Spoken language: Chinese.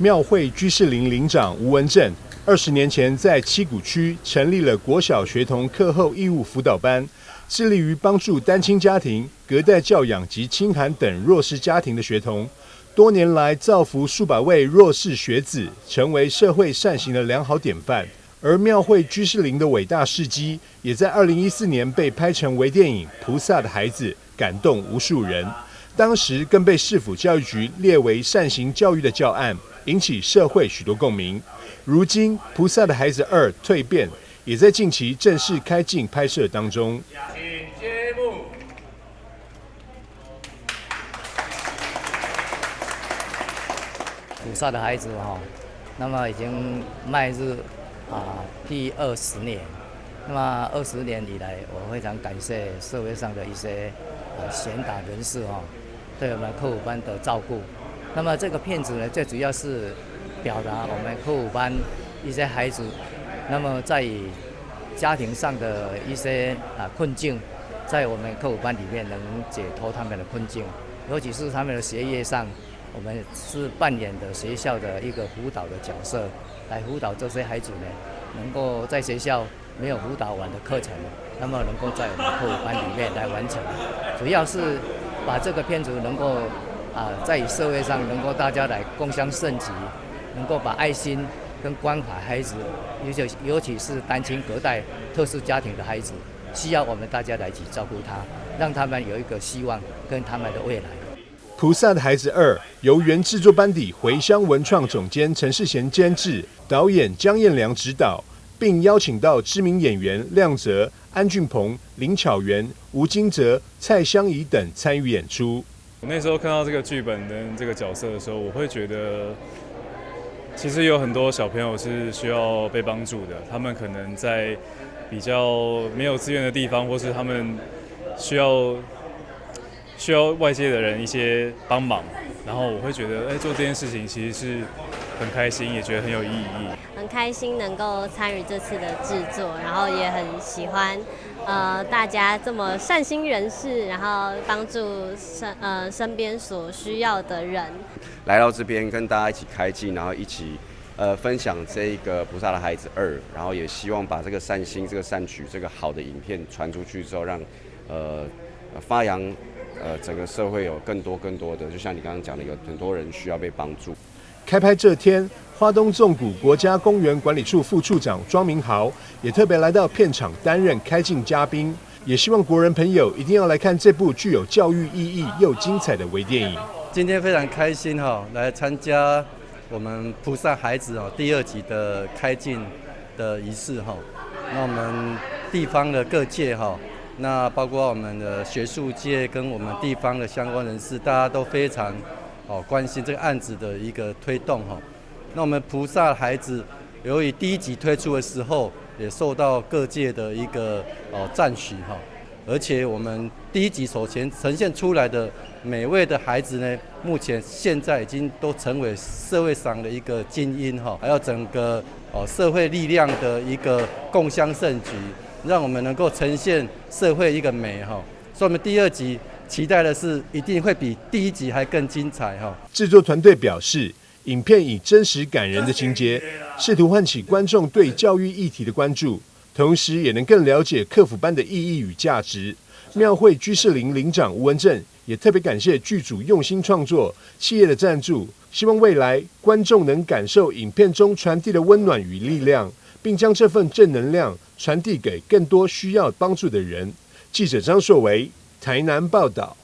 庙会居士林林长吴文正20年前在七股区成立了国小学童课后义务辅导班，致力于帮助单亲家庭、隔代教养及清寒等弱势家庭的学童。多年来，造福数百位弱势学子，成为社会善行的良好典范。而庙会居士林的伟大事迹，也在2014年被拍成微电影《菩萨的孩子》，感动无数人。当时更被市府教育局列为善行教育的教案，引起社会许多共鸣。如今，《菩萨的孩子2》蜕变，也在近期正式开镜拍摄当中。请揭幕。菩萨的孩子那么已经迈入第20年。那么20年以来，我非常感谢社会上的一些贤达人士对我们课辅班的照顾。那么这个片子呢，最主要是表达我们课辅班一些孩子，那么在家庭上的一些困境，在我们课辅班里面能解脱他们的困境，尤其是他们的学业上，我们是扮演的学校的一个辅导的角色，来辅导这些孩子呢，能够在学校没有辅导完的课程，那么能够在我们课辅班里面来完成。主要是把这个片子能够在社会上能够大家来共襄盛举，能够把爱心跟关怀孩子，尤其是单亲隔代特殊家庭的孩子，需要我们大家来一起照顾他，让他们有一个希望跟他们的未来。菩萨的孩子2由原制作班底回乡文创总监陈世贤监制，导演江彦良指导，并邀请到知名演员亮泽、安俊鹏、林巧媛、吴金泽、蔡香怡等参与演出。我那时候看到这个剧本跟这个角色的时候，我会觉得，其实有很多小朋友是需要被帮助的，他们可能在比较没有资源的地方，或是他们需要外界的人一些帮忙，然后我会觉得，做这件事情其实是很开心，也觉得很有意义。很开心能够参与这次的制作，然后也很喜欢大家这么善心人士，然后帮助身边所需要的人。来到这边跟大家一起开镜，然后一起分享这个菩萨的孩子2，然后也希望把这个善心、这个善举、这个好的影片传出去之后，让发扬整个社会有更多的，就像你刚刚讲的，有很多人需要被帮助。开拍这天，花东纵谷国家公园管理处副处长庄明豪也特别来到片场担任开镜嘉宾，也希望国人朋友一定要来看这部具有教育意义又精彩的微电影。今天非常开心来参加我们菩萨孩子第2集的开镜的仪式那我们地方的各界那包括我们的学术界跟我们地方的相关人士，大家都非常关心这个案子的一个推动那我们菩萨孩子由于第1集推出的时候，也受到各界的一个赞许而且我们第1集所呈现出来的每位的孩子呢，目前现在已经都成为社会上的一个精英还有整个社会力量的一个共襄盛举，让我们能够呈现社会一个美所以我们第2集期待的是一定会比第1集还更精彩制作团队表示，影片以真实感人的情节，试图唤起观众对教育议题的关注，同时也能更了解课辅班的意义与价值。庙会居士林林长吴文正也特别感谢剧组用心创作、企业的赞助，希望未来观众能感受影片中传递的温暖与力量，并将这份正能量传递给更多需要帮助的人。记者张硕维台南报道。